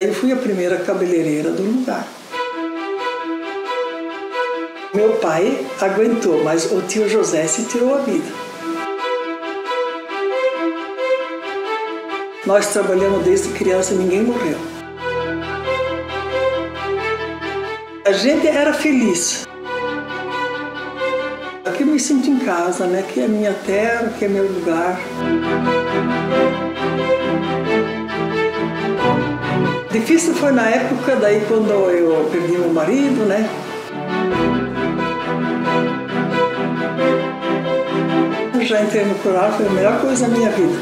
Eu fui a primeira cabeleireira do lugar. Meu pai aguentou, mas o tio José se tirou a vida. Nós trabalhamos desde criança e ninguém morreu. A gente era feliz. Aqui eu me sinto em casa, né? Aqui é a minha terra, aqui é meu lugar. Difícil foi na época, daí quando eu perdi meu marido, né? Eu já entrei no coral, foi a melhor coisa da minha vida.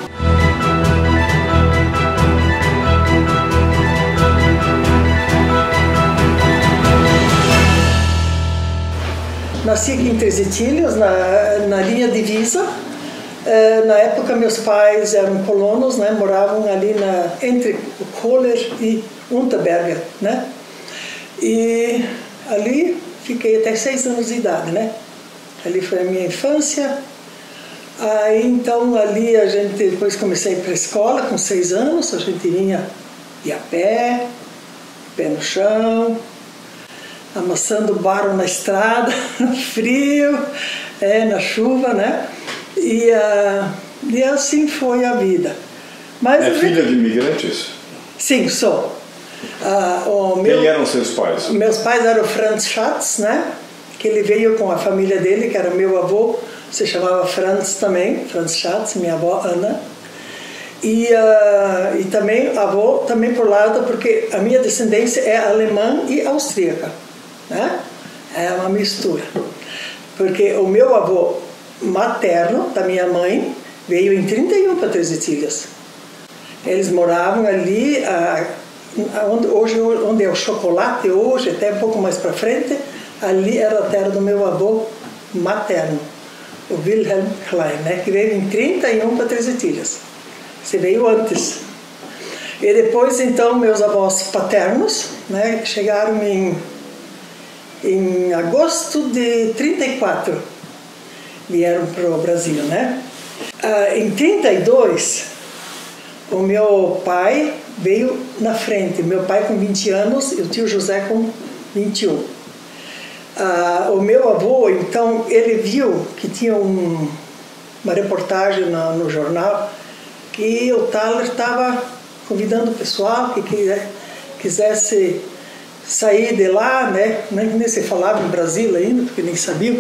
Nasci aqui em Três Etilhos, na linha divisa. Na época meus pais eram colonos, né? Moravam ali entre o Kohler e Unterberger, né? E ali fiquei até 6 anos de idade, né? Ali foi a minha infância. Aí então ali a gente depois comecei a ir para a escola com 6 anos, a gente ia a pé no chão, amassando barro na estrada, no frio, na chuva, né? E assim foi a vida. Mas filha de imigrantes? Sim, sou. Quem eram seus pais? Meus pais eram o Franz Schatz, né? Que ele veio com a família dele, que era meu avô, se chamava Franz também, Franz Schatz, minha avó Ana. E também avô, também por lado, porque a minha descendência é alemã e austríaca, né? É uma mistura. Porque o meu avô materno, da minha mãe, veio em 31 para Três Etilhas. Eles moravam ali, onde é o chocolate hoje, até um pouco mais para frente, ali era a terra do meu avô materno, o Wilhelm Klein, né, que veio em 31 para Três Etilhas. Você veio antes. E depois, então, meus avós paternos, né, chegaram em agosto de 34, vieram para o Brasil, né? Em 32, o meu pai veio na frente, meu pai com 20 anos e o tio José com 21. O meu avô, então, ele viu que tinha uma reportagem no jornal que o Thaler estava convidando o pessoal que quisesse sair de lá, né? Nem se falava em Brasília ainda, porque nem sabiam.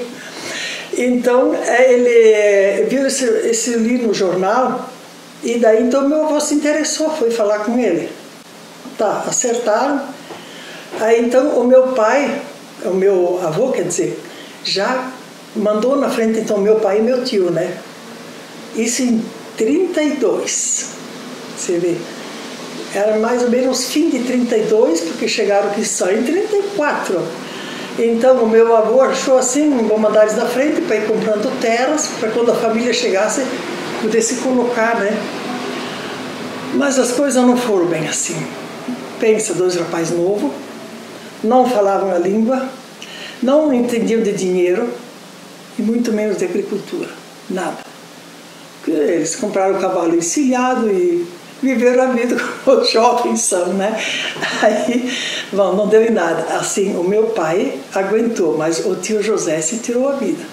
Então, ele viu esse livro no jornal, e daí então meu avô se interessou, foi falar com ele. Tá, acertaram. Aí então o meu pai, o meu avô, quer dizer, já mandou na frente então meu pai e meu tio, né? Isso em 32, você vê. Era mais ou menos fim de 32, porque chegaram aqui só em 34. Então o meu avô achou assim, vamos mandar eles na frente para ir comprando terras, para quando a família chegasse, pudesse colocar, né? Mas as coisas não foram bem assim. Pensa, 2 rapazes novos, não falavam a língua, não entendiam de dinheiro e muito menos de agricultura, nada. Eles compraram o cavalo encilhado e viveram a vida como os jovens são, né? Aí, bom, não deu em nada. Assim, o meu pai aguentou, mas o tio José se tirou a vida.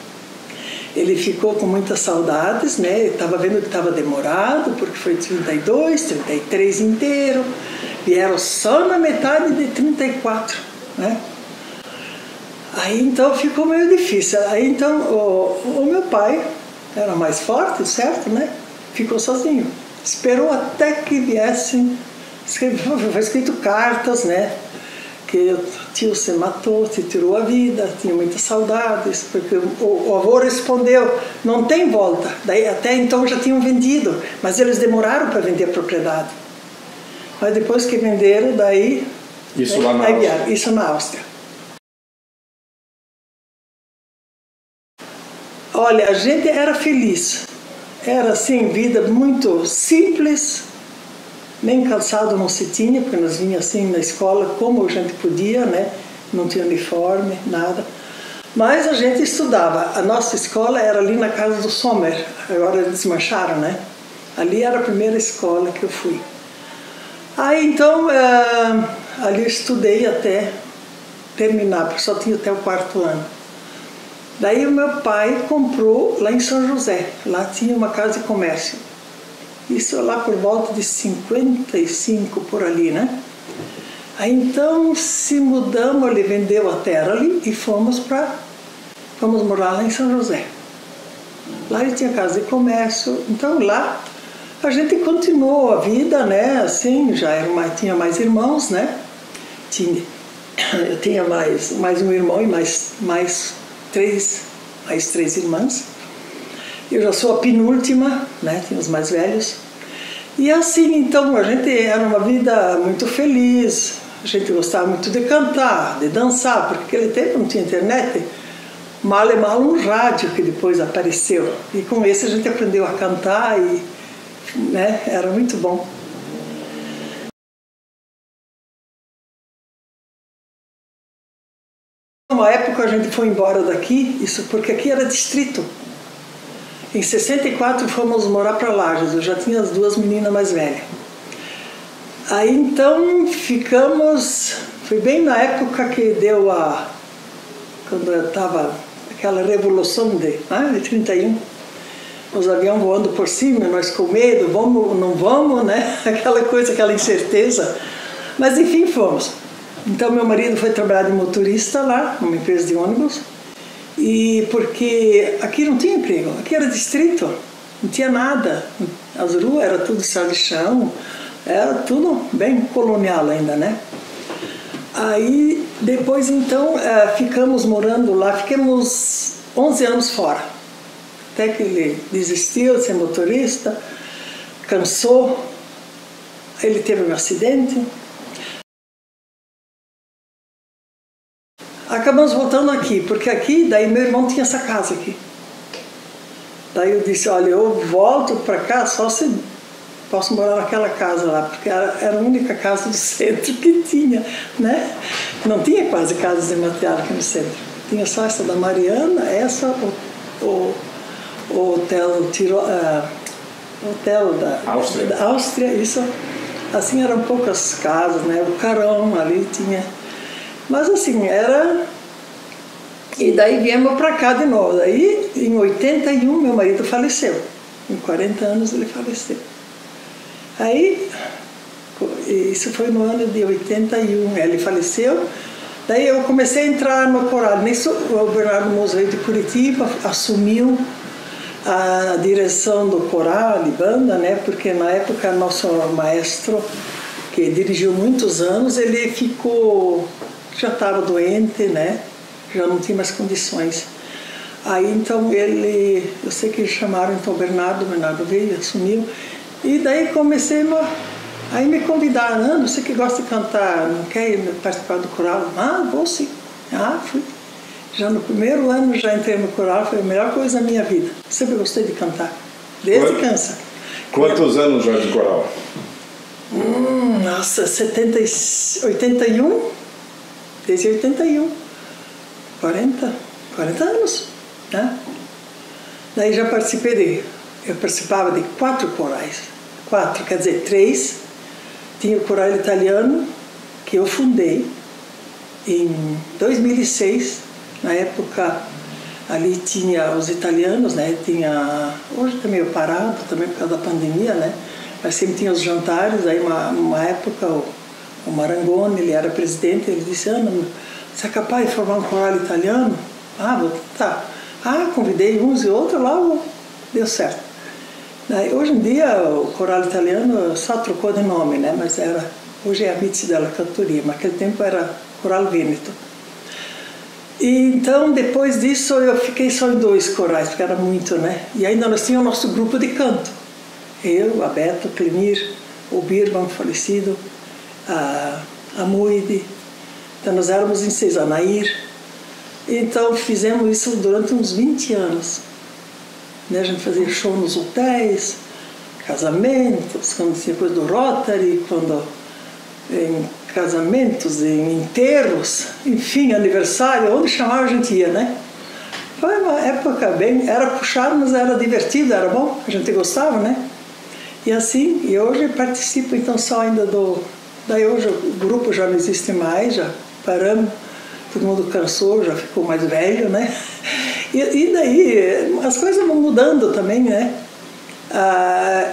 Ele ficou com muitas saudades, né? Estava vendo que estava demorado, porque foi 32, 33 inteiro, vieram só na metade de 34, né? Aí então ficou meio difícil. Aí então o meu pai era mais forte, certo, né? Ficou sozinho. Esperou até que viessem, foi escrito cartas, né? Que o tio se matou, se tirou a vida, tinha muitas saudades, porque o avô respondeu, não tem volta. Daí até então já tinham vendido, mas eles demoraram para vender a propriedade. Mas depois que venderam, daí... Isso lá na Áustria? Isso na Áustria. Olha, a gente era feliz. Era assim, vida muito simples, nem calçado não se tinha, porque nós vinhamos assim na escola como a gente podia, né? Não tinha uniforme, nada. Mas a gente estudava. A nossa escola era ali na casa do Sommer, agora eles desmancharam, né? Ali era a primeira escola que eu fui. Aí então, estudei até terminar, porque só tinha até o 4º ano. Daí o meu pai comprou lá em São José, lá tinha uma casa de comércio. Isso lá por volta de 55, por ali, né? Aí então se mudamos, ele vendeu a terra ali e fomos morar lá em São José. Lá ele tinha casa de comércio, então lá a gente continuou a vida, né? Assim, tinha mais irmãos, né? Eu tinha mais um irmão e mais três irmãs. Eu já sou a penúltima, né? Tinha os mais velhos. E assim, então, a gente era uma vida muito feliz. A gente gostava muito de cantar, de dançar, porque naquele tempo não tinha internet. Mal um rádio que depois apareceu. E com esse a gente aprendeu a cantar e, né? Era muito bom. Uma época a gente foi embora daqui, isso porque aqui era distrito. Em 64 fomos morar para Lages, eu já tinha as 2 meninas mais velhas. Aí então ficamos, foi bem na época que deu quando estava aquela revolução de 31, os aviões voando por cima, nós com medo, vamos, não vamos, né? Aquela coisa, aquela incerteza. Mas enfim, fomos. Então meu marido foi trabalhar de motorista lá, numa empresa de ônibus, e porque aqui não tinha emprego, aqui era distrito, não tinha nada, as ruas eram tudo estrada de chão, era tudo bem colonial ainda, né? Aí depois então ficamos morando lá, ficamos 11 anos fora, até que ele desistiu de ser motorista, cansou, ele teve um acidente. Acabamos voltando aqui, porque aqui, daí meu irmão tinha essa casa aqui. Daí eu disse, olha, eu volto para cá só se posso morar naquela casa lá, porque era a única casa do centro que tinha, né? Não tinha quase casas de material aqui no centro. Tinha só essa da Mariana, o hotel da Áustria, isso. Assim eram poucas casas, né? O Carão ali tinha. Mas assim, era... E daí viemos para cá de novo. Daí, em 81, meu marido faleceu. Em 40 anos ele faleceu. Aí, isso foi no ano de 81, ele faleceu. Daí eu comecei a entrar no coral. Nisso, o Bernardo Moser de Curitiba assumiu a direção do coral e banda, né? Porque na época nosso maestro, que dirigiu muitos anos, ele ficou... já estava doente, né? Já não tinha mais condições. Aí então eu sei que chamaram então o Bernardo veio, assumiu. E daí comecei aí me convidaram, você que gosta de cantar, não quer participar do coral? Ah, vou sim. Ah, fui. Já no primeiro ano já entrei no coral, foi a melhor coisa da minha vida. Sempre gostei de cantar, desde criança. Quantos anos já de coral? Nossa, 81. Desde 81, 40 anos, né? Daí já eu participava de 4 corais, 4, quer dizer, 3. Tinha o coral italiano, que eu fundei em 2006, na época ali tinha os italianos, né? Hoje está meio parado, também por causa da pandemia, né? Mas sempre tinha os jantares, aí uma época... O Marangoni, ele era presidente, ele disse, Ana, você é capaz de formar um coral italiano? Ah, vou tentar. Ah, convidei uns e outros, lá deu certo. Daí, hoje em dia, o coral italiano só trocou de nome, né? Mas hoje é a Amici della Cantoria, mas naquele tempo era Coral Veneto. E então, depois disso, eu fiquei só em 2 corais, porque era muito, né? E ainda nós tínhamos o nosso grupo de canto. Eu, a Beto, o Clemir, o Birman, falecido, a Muide, então nós éramos em 6, a Nair. Então fizemos isso durante uns 20 anos, né? A gente fazia show nos hotéis, casamentos, quando tinha coisa do Rotary, em casamentos, em enterros, enfim, aniversário, onde chamava a gente ia, né? Foi uma época era puxado, mas era divertido, era bom, a gente gostava, né? E assim, e hoje participo então só ainda Daí hoje o grupo já não existe mais, já paramos, todo mundo cansou, já ficou mais velho, né? E daí as coisas vão mudando também, né?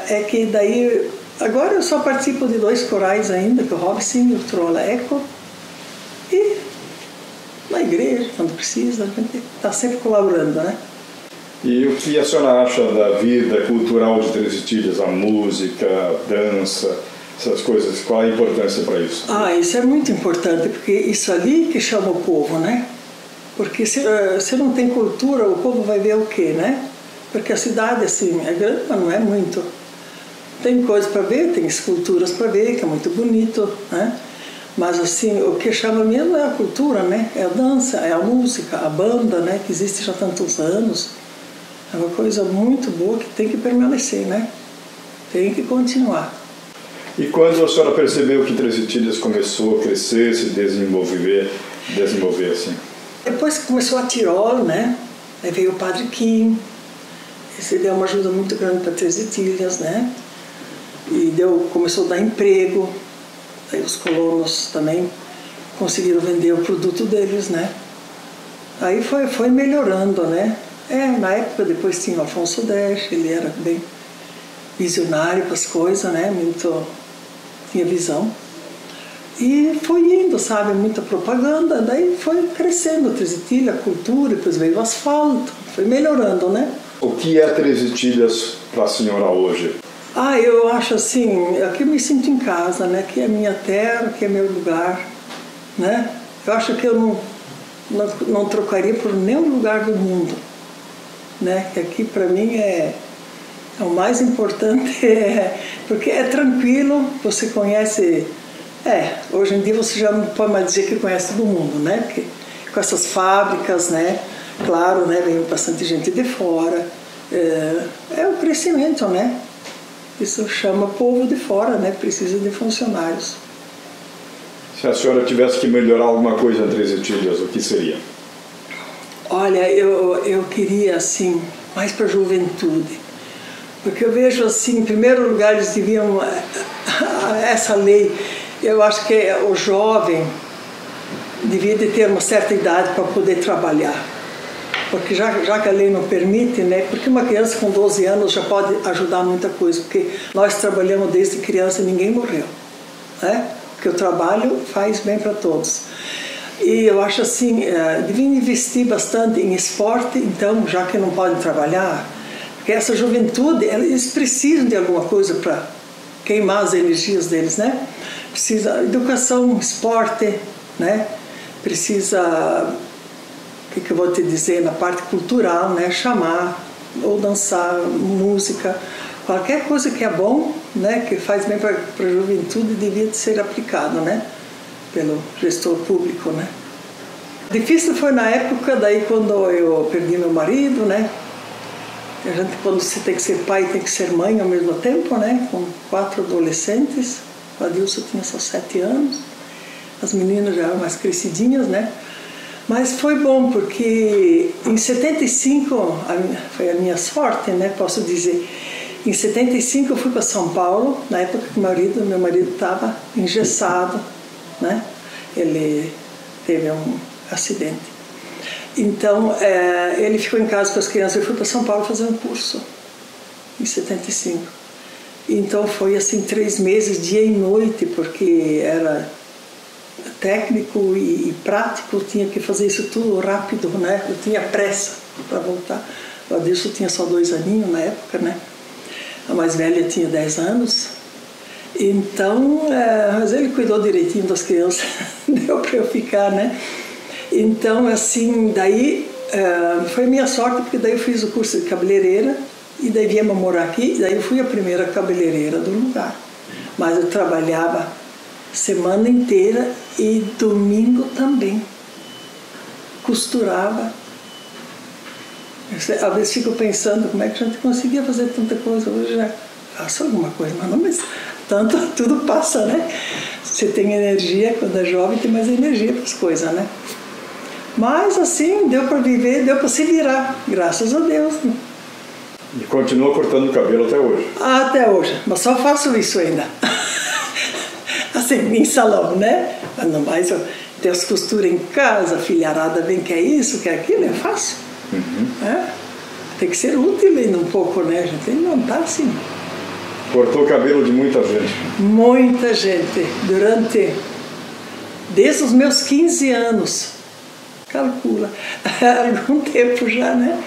É que daí, agora eu só participo de 2 corais ainda, que é o Robson e o Trolla Eco. E na igreja, quando precisa, a gente está sempre colaborando, né? E o que a senhora acha da vida cultural de Três Itilhas, a música, a dança, essas coisas? Qual a importância para isso? Isso é muito importante, porque isso ali que chama o povo, né? Porque se não tem cultura, o povo vai ver o quê, né? Porque a cidade, assim, é grande, mas não é muito. Tem coisas para ver, tem esculturas para ver, que é muito bonito, né? Mas, assim, o que chama mesmo é a cultura, né? É a dança, é a música, a banda, né? Que existe já há tantos anos. É uma coisa muito boa que tem que permanecer, né? Tem que continuar. E quando a senhora percebeu que Três Itilhas começou a crescer, se desenvolver assim? Depois que começou a Tirol, né? Aí veio o Padre Kim. Esse deu uma ajuda muito grande para Três Itilhas, né? E começou a dar emprego. Aí os colonos também conseguiram vender o produto deles, né? Aí foi melhorando, né? Na época depois tinha o Afonso Dash, ele era bem visionário para as coisas, né? Tinha visão. E foi indo, sabe? Muita propaganda, daí foi crescendo a Três Itilhas, a cultura, depois veio o asfalto, foi melhorando, né? O que é Três Itilhas para a senhora hoje? Eu acho assim, aqui eu me sinto em casa, né? Que é minha terra, que é meu lugar, né? Eu acho que eu não trocaria por nenhum lugar do mundo, né? Que aqui para mim é o mais importante, porque é tranquilo, você conhece, hoje em dia você já não pode mais dizer que conhece todo mundo, né? Porque com essas fábricas, né? Claro, né? Vem bastante gente de fora, é o crescimento, né? Isso chama povo de fora, né? Precisa de funcionários. Se a senhora tivesse que melhorar alguma coisa em Três Itilhas, o que seria? Olha, eu queria, assim, mais para a juventude. Porque eu vejo, assim, em primeiro lugar, eles deviam... Essa lei, eu acho que o jovem devia de ter uma certa idade para poder trabalhar. Porque já que a lei não permite, né? Porque uma criança com 12 anos já pode ajudar muita coisa. Porque nós trabalhamos desde criança e ninguém morreu, né? Porque o trabalho faz bem para todos. E eu acho assim, deviam investir bastante em esporte, então, já que não podem trabalhar, porque essa juventude, eles precisam de alguma coisa para queimar as energias deles, né? Precisa educação, esporte, né? Precisa, o que eu vou te dizer, na parte cultural, né? Chamar, ou dançar, música, qualquer coisa que é bom, né? Que faz bem para a juventude, devia ser aplicado, né? Pelo gestor público, né? Difícil foi na época, daí quando eu perdi meu marido, né? A gente, quando você tem que ser pai, tem que ser mãe ao mesmo tempo, né? Com 4 adolescentes, o Adilson tinha só 7 anos, as meninas já eram mais crescidinhas, né? Mas foi bom, porque em 75, foi a minha sorte, né? Posso dizer, em 75 eu fui para São Paulo, na época que meu marido estava engessado, né? Ele teve um acidente. Então, ele ficou em casa com as crianças. Eu fui para São Paulo fazer um curso, em 75. Então, foi assim, 3 meses, dia e noite, porque era técnico e prático. Eu tinha que fazer isso tudo rápido, né? Eu tinha pressa para voltar. O Adilson tinha só 2 aninhos na época, né? A mais velha tinha 10 anos. Então, mas ele cuidou direitinho das crianças, deu para eu ficar, né? Então, assim, daí foi minha sorte, porque daí eu fiz o curso de cabeleireira e daí viemos morar aqui, e daí eu fui a primeira cabeleireira do lugar. Mas eu trabalhava semana inteira e domingo também. Costurava. Às vezes fico pensando como é que a gente conseguia fazer tanta coisa. Hoje já faço alguma coisa, mas não, mas tudo passa, né? Você tem energia, quando é jovem tem mais energia para as coisas, né? Mas assim, deu para viver, deu para se virar, graças a Deus. Né? E continua cortando o cabelo até hoje? Até hoje, mas só faço isso ainda. assim, em salão, né? Quando mais eu tenho as costuras em casa, a filharada vem, quer isso, quer aquilo, é fácil. Tem que ser útil ainda um pouco, né? A gente não tá assim. Cortou o cabelo de muita gente. Muita gente. Desde os meus 15 anos. Calcula. Há algum tempo já, né?